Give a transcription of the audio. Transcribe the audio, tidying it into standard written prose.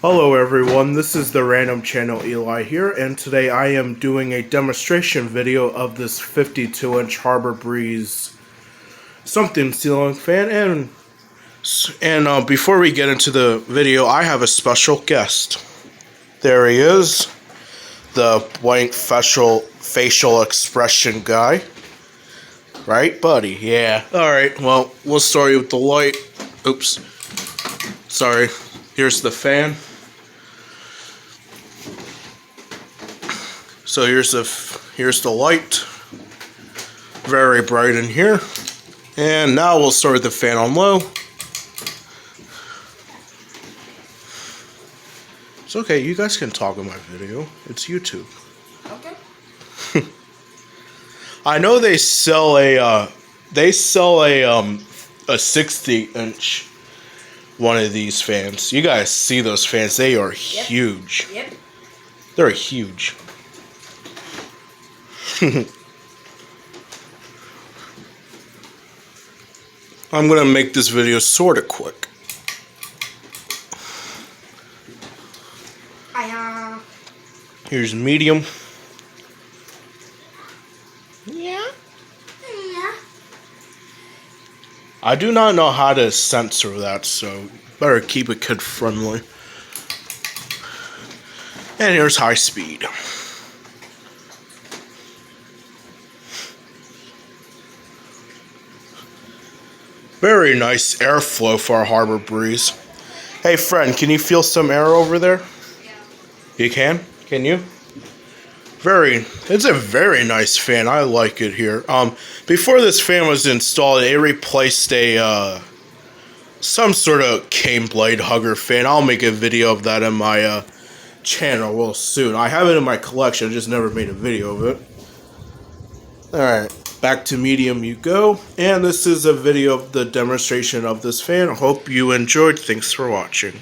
Hello everyone, this is the Random Channel Eli here, and today I am doing a demonstration video of this 52-inch Harbor Breeze something ceiling fan, and before we get into the video, I have a special guest. There he is, the blank facial expression guy. Right, buddy? Yeah. Alright, well, we'll start with the light. Oops. Sorry. Here's the fan. So here's the light. Very bright in here. And now we'll start the fan on low. It's okay, you guys can talk in my video. It's YouTube. Okay. I know they sell a 60-inch one of these fans. You guys see those fans? They are huge. Yep. They're huge. I'm gonna make this video sorta quick. Here's medium. Yeah. I do not know how to censor that, so better keep it kid friendly. And here's high speed. Very nice airflow for our Harbor Breeze. Hey friend, can you feel some air over there? Yeah. You can? Can you? It's a very nice fan. I like it here. Before this fan was installed, it replaced some sort of cane blade hugger fan. I'll make a video of that in my channel real soon. I have it in my collection. I just never made a video of it. Alright, back to medium you go. And this is a video of the demonstration of this fan. I hope you enjoyed. Thanks for watching.